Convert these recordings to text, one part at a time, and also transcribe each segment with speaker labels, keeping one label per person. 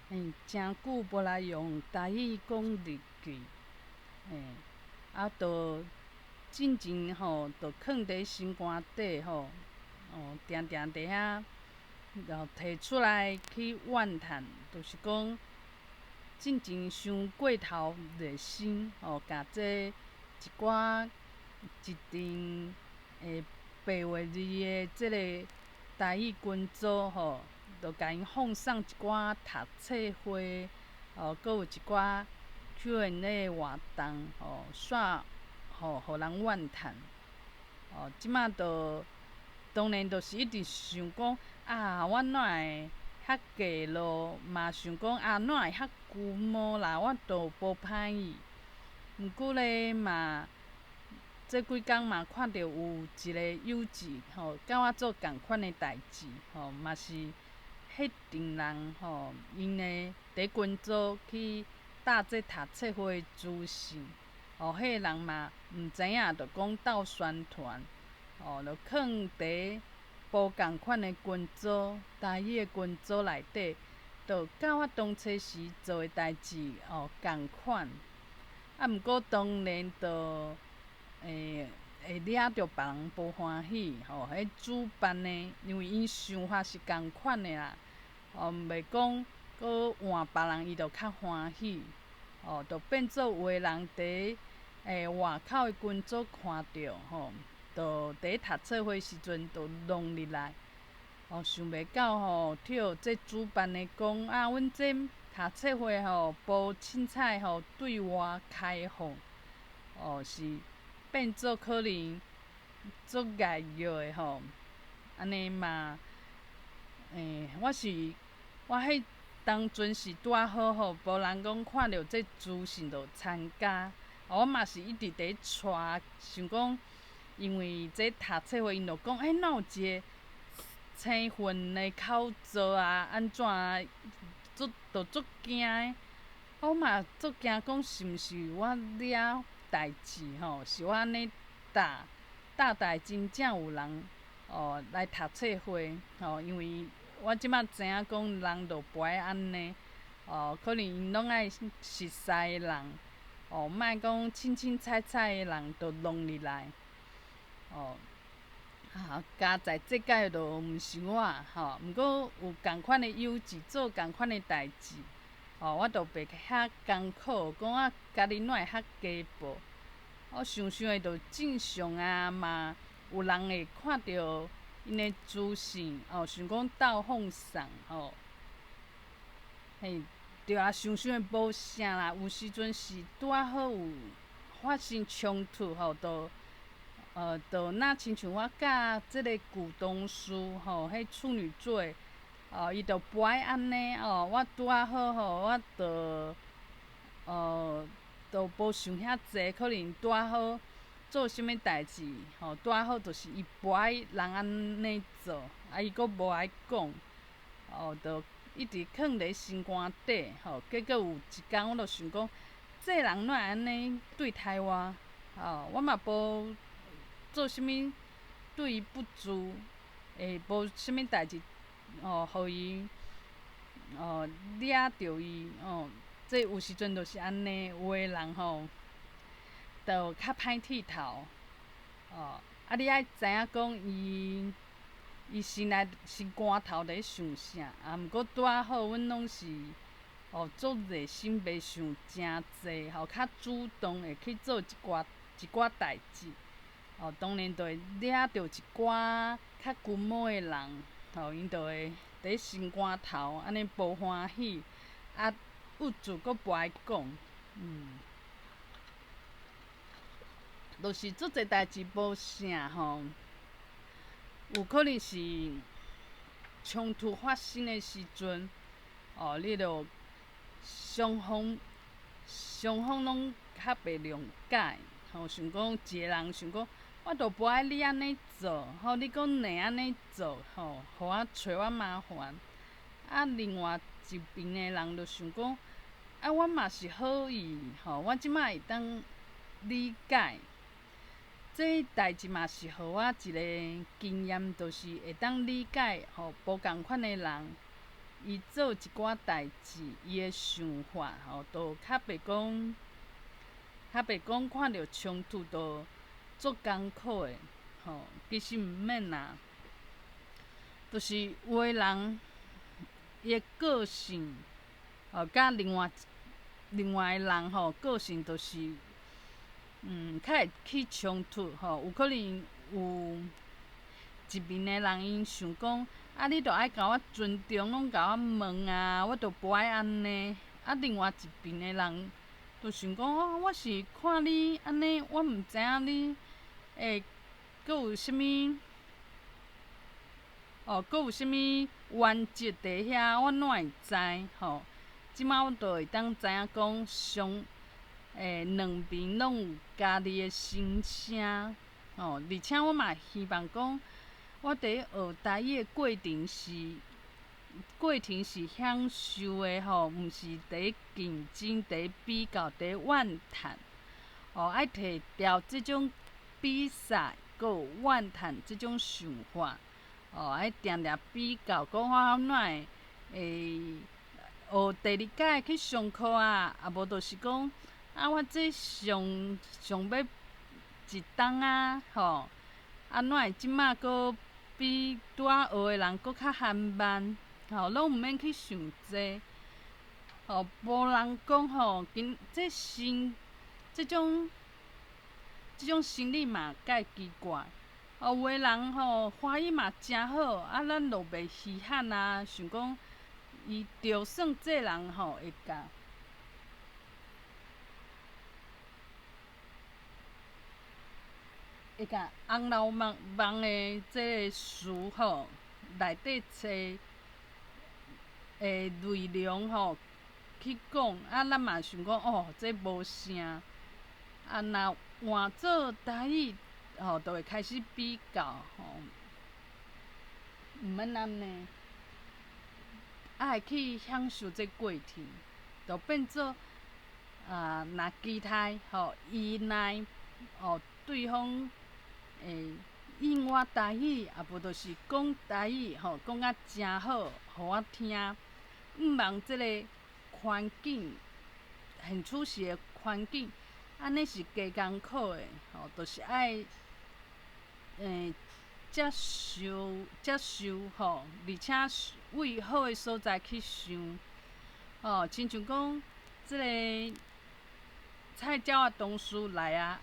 Speaker 1: 真久无来用台语讲日语，就进前吼，就囥伫心肝底吼，定定伫遐，然后摕出来去怨叹，就是讲进前伤过头热心，甲这一寡一阵8月2的即个台语群组吼，就甲因放送一寡读册会，搁有一寡 Q&A 活动，煞互人怨叹。即马当然就是一直想讲我哪会遐低落，嘛想讲哪会遐龟毛啦，我都无歹意。毋过咧嘛，这几工嘛看到有一个友志甲我做共款的代志，嘛是迄阵人因的伫群组去搭这读册会的资讯，迄个人嘛毋知影，就讲斗宣传，就囥伫无共款的群组，台语的群组内底，就甲我当初时做的代志共款。毋过当然就会惹着别人无欢喜，迄主办的，因为因想法是共款的啦，袂讲搁换别人伊就较欢喜，就变做有的人伫外口的群组看着就伫读册会时阵就弄入来，想袂到替这主办的讲阮这读册会无凊彩对外开放，是变做可能做业余的安尼嘛，我迄当阵是拄啊好无人讲看到这资讯就参加，我嘛是一直伫带，想讲，因为这读册会因就讲，哪有一个生分的口座安怎就足惊的。我嘛足惊讲是毋是我惹代志是我安尼搭代真正有人来读册会，因为我即马知影讲人就不爱安尼，可能因拢爱熟悉的人，莫讲凊彩的人就弄入来，加在即届就毋是我，毋过有共款的友志做共款的代志，我就袂遐艰苦，讲家己哪会遐家暴。我想想的就正常嘛，有人会看到因的资讯，想讲斗放送，对啊，想想的无啥啦。有时阵是拄啊好有发生冲突，就亲像我甲即个古董师迄处女座，伊就不爱安尼我拄啊好我就无想遐济，可能拄啊好做啥物代志，拄啊好就是伊不爱人安尼做，伊阁无爱讲，就一直囥伫心肝底，结果有一工我就想讲，这人哪会安尼对待我？我嘛无做啥物对伊不住，无啥物代志，互伊惹着伊，这有时阵就是安尼，有的人就较歹剃头，你爱知影讲伊心肝头伫想啥，毋过拄啊好，阮拢是足热心，袂想诚济，较主动会去做一寡代志，当然就会惹着一寡较龟毛的人，因就会伫心肝头安尼无欢喜，有主阁不爱讲，就是做侪代志无啥有可能是冲突发生的时阵，你就双方拢较袂谅解，想讲一个人想讲，我就无爱你安尼做，你阁硬安尼做，互我找我麻烦。另外一边的人就想讲，我嘛是好意，我即摆会当理解。这代志嘛是互我一个经验，就是会当理解无共款的人，伊做一寡代志，伊诶想法都较袂讲看着冲突都足艰苦诶，其实毋免啦，就是有诶人伊诶个性，甲另外诶人个性就是较会起冲突有可能有一面诶人因想讲，你着爱甲我尊重，拢甲我问啊，我着无爱安尼。另外一边诶人着想讲，我是看你安尼，我毋知影你会阁有啥物阁有啥物原则伫遐，我哪会知即摆我着会当知影讲两边拢有家己诶心声而且我嘛希望讲，我伫咧学台语诶过程是享受诶毋是伫咧竞争、伫咧比较、伫咧怨叹爱摕掉即种比赛，阁有怨叹即种想法爱定定比较，讲我哪会学第二届去上课啊？无就是讲我这上要一档啊哪会即摆阁比拄仔学诶人阁较含慢拢毋免去想这无人讲即种心理嘛介奇怪有诶人欢喜嘛真好咱就袂稀罕啊，想讲伊就算这人会甲红楼梦诶这个词内底找内容去讲咱嘛想讲这无啥若换做台语就会开始比较毋免安尼，爱去享受这过程，就变做若期待依赖对方会应我台语，无就是讲台语讲啊真好，互我听。毋望即个环境现处时的环境，安尼是加艰苦的就是爱接受而且为好的所在去想亲像讲即个菜鸟啊同事来啊，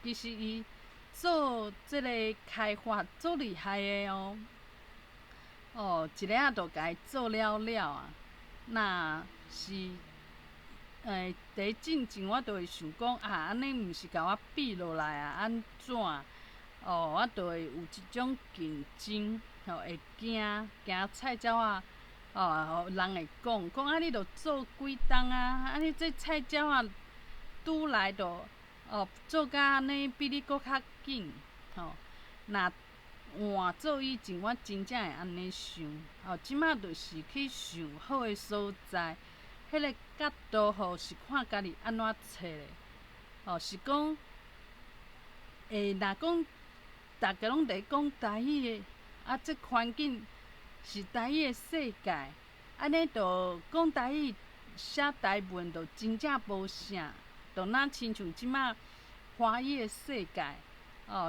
Speaker 1: 其实伊做即个开发足厉害的一个就甲伊做了啊。若是伫咧进前，我就会想讲安尼毋是甲我比落来啊？安怎？我就会有一种竞争，会惊菜鸟啊，人会讲你着做几档啊？你这菜鸟啊，拄来着做甲安尼比你搁较紧若换做以前，我真正会安尼想即摆就是去想好诶所在，迄个角度是看家己安怎找咧是讲若讲大家拢伫讲台语的这环境是台语的世界，安尼着讲台语写台文着真正无啥，着亲像即摆华语的世界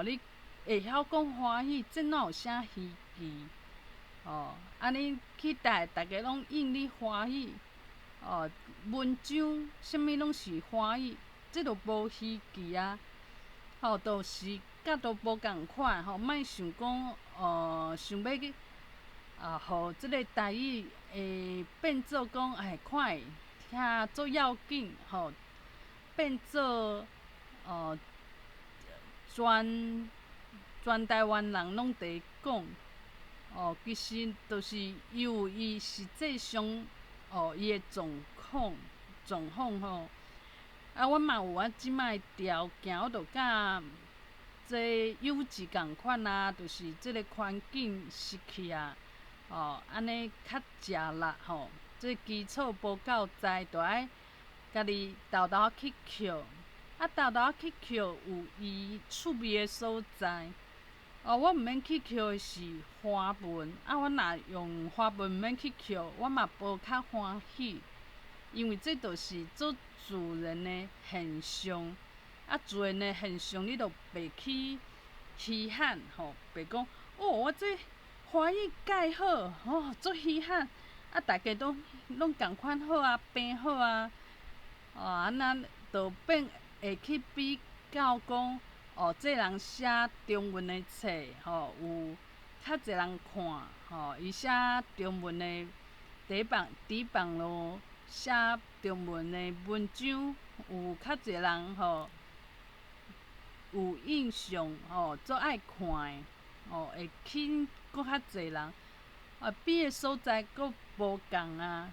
Speaker 1: 你会晓讲华语，这哪有啥稀奇安尼去大家拢应你华语文章啥物拢是华语，这着无稀奇啊着是甲都无共款莫想讲想要去互即个台语会变做讲看会遐足要紧变做全台湾人拢伫讲其实就是伊有伊实际上伊的状况我嘛有我即摆条件，我着甲这幼稚共款啊，就是即个环境失去啊安尼较食力这基础无够在，着爱家己豆豆去捡豆豆去捡有伊趣味的所在我毋免去扣的是花纹，我若用花纹毋免去扣，我嘛无较欢喜，因为这著是做自然的现象，自然的现象你著袂去稀罕袂讲我这花艺介好足稀罕，大家拢共款好平好安那著变会去比较讲。这人写中文的册有较侪人看伊写中文的底榜咯，写中文的文章有较侪人有印象足爱看的会去搁较侪人比的所在搁无共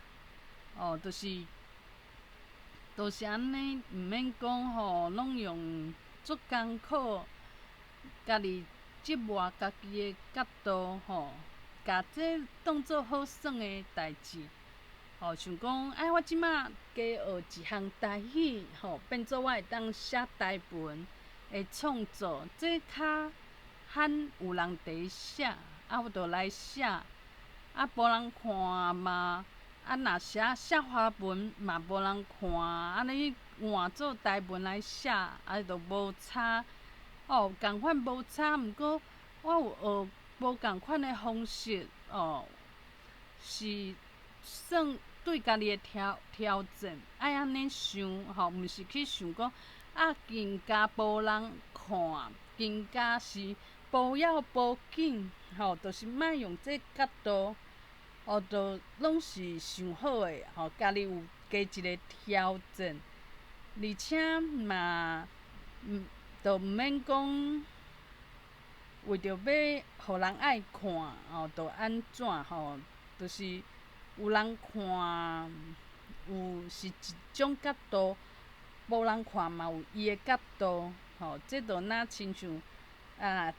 Speaker 1: 就是安尼，毋免讲拢用足艰苦，家己折磨家己的角度甲这当做好耍的代志像讲我即马加学一项台语变做我会当写台文的创作，这较罕有人伫写我著来写无人看嘛。若写花文嘛无人看，安尼换做台文来写，著无差共款无差。毋过我有学无共款的方式是算对家己的挑战，爱安尼想毋是去想讲更加无人看，更加是无要无紧就是莫用这角度。著拢是想好的家己有加一个挑战，而且嘛，著毋免讲为着要互人爱看著安怎就是有人看，有是一种角度，无人看嘛有伊的角度这著若亲像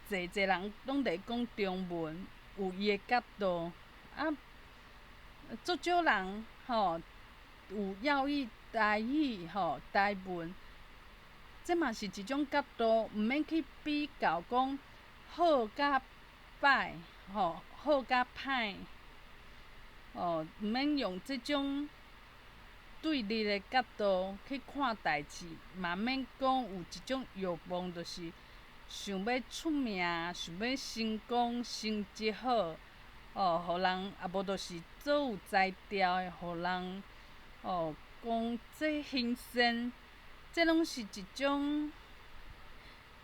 Speaker 1: 侪人拢伫讲中文，有伊的角度足少人有要伊台语台文，这嘛是一种角度，毋免去比较讲好甲歹好甲歹毋免用这种对立的角度去看代志，嘛免讲有一种欲望，就是想要出名，想要成功，成绩好互人无就是做有才调的，互人讲这兴盛，这拢是一种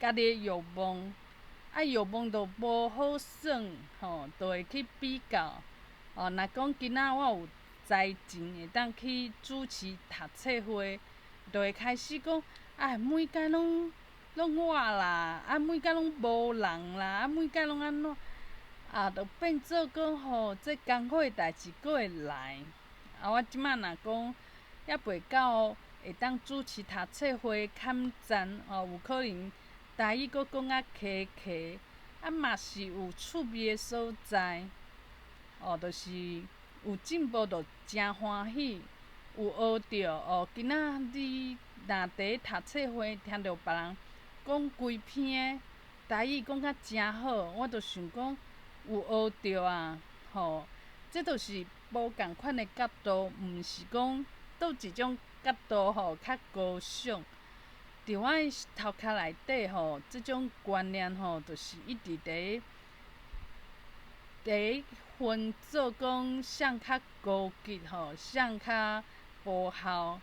Speaker 1: 家己的欲望欲望著无好耍著会去比较若讲今仔我有才情会当去主持读册会，著会开始讲每间拢我啦，每间拢无人啦，每间拢安怎著变做讲这艰苦的代志阁会来我即马若讲还袂到会当主持读册会坎站有可能台语阁讲卡卡嘛是有趣味的所在就是有进步著真欢喜，有学着今仔日若伫咧读册会听着别人讲规篇的台语讲甲真好，我著想讲有学着这著是无共款的角度，毋是讲倒一种角度较高尚。伫我头壳内底这种观念就是一直伫分做讲谁较高级谁较无效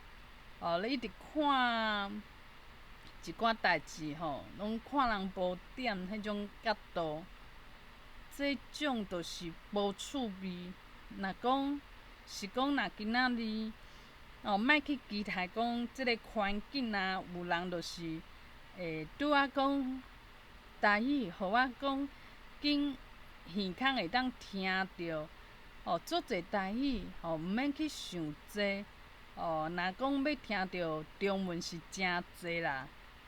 Speaker 1: 你一直看一寡代志拢看人无点迄种角度，这种就是无趣味。若讲是讲若今仔日莫去期待讲即个环境有人就是会拄仔讲台语，互我讲紧耳孔会当听着足侪台语毋免去想济若讲要听着中文是真济啦，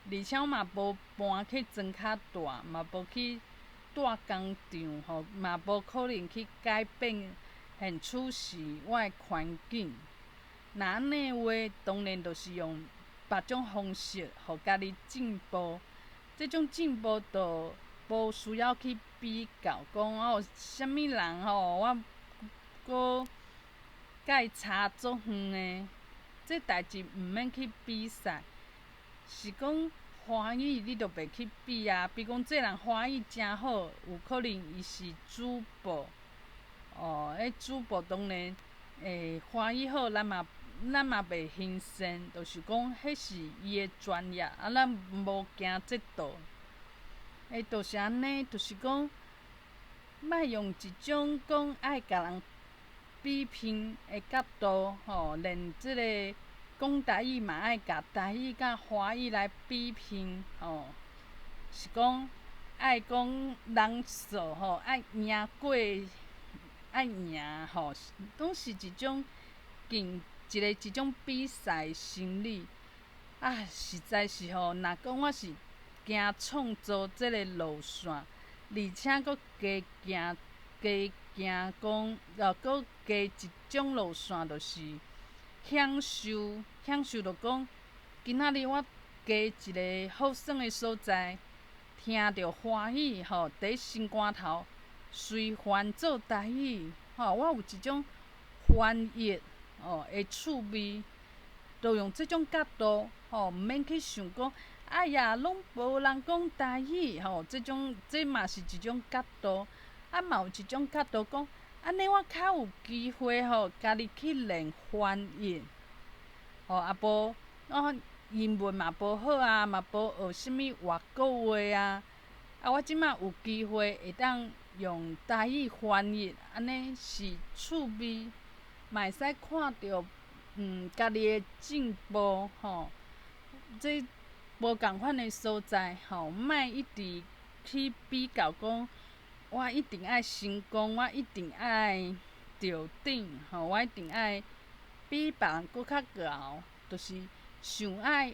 Speaker 1: 而且我嘛无搬去庄较大，嘛无去大工厂嘛无可能去改变现处时我的环境。若安尼的话，当然就是用别种方式互家己进步。这种进步著无需要去比较讲哦，啥物人吼，我搁甲伊差足远的，这代志毋免去比赛。是讲欢喜，你着袂去比啊。比讲这人欢喜诚好，有可能伊是主播，迄主播当然会欢喜好，咱嘛袂欣赏，就是讲迄是伊的专业，啊，咱无行这道。就是安尼，就是讲，莫用一种讲爱甲人比拼的角度，连即个讲台语嘛爱甲台语甲华语来比拼，是讲爱讲人数爱赢过，爱赢拢是一种一种比赛心理。啊，实在是若讲我是行创作即个路线，而且佫加行讲，佫加一种路线，就是享受着讲，今仔日我加一个好耍的所在，听着欢喜伫心肝头，随烦做台语，我有一种翻译的趣味，着用即种角度，毋免去想讲，哎呀，拢无人讲台语，这嘛是一种角度。啊，嘛有一种角度讲，安尼我较有机会家己去练翻译，啊无英文嘛无好啊，嘛无学啥物外国话啊，我即马有机会会当用台语翻译，安尼是趣味，嘛会使看着家己的进步这无共款的所在莫一直去比较讲。我一定爱成功，我一定爱着顶，我一定爱比别人搁较敖，就是想要爱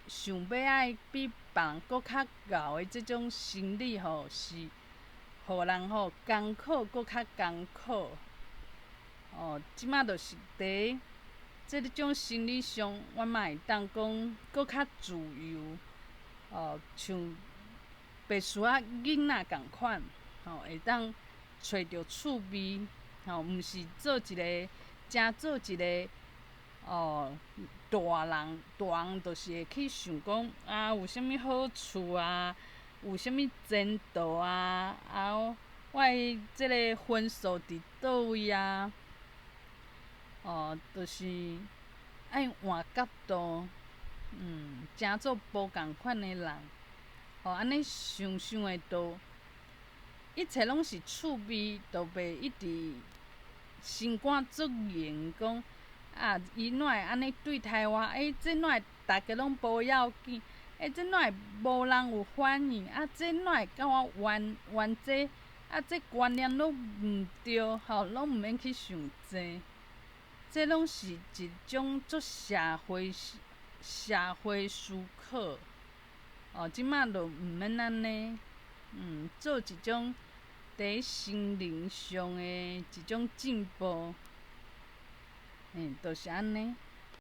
Speaker 1: 比别人搁较敖的即种心理是互人艰苦搁较艰苦。即马就是伫即种心理上，我嘛会当讲搁较自由，像白树仔囡仔共款。会当找着趣味，毋是做一个做一个大人就是会去想讲啊，有啥物好处啊，有啥物前途啊，我的即个分数伫倒位啊，就是爱换角度，诚做无共款的人，安尼想的都。一切拢是趣味，就袂一直心肝足硬讲啊，伊哪会安尼对待我？这哪会大家拢无要紧？这哪会无人有反应？这哪会甲我冤这？这观念拢毋对，拢毋免去想这。这拢是一种做社会思考。即马就毋免安尼，做一种。伫心灵上的一种进步，就是安尼。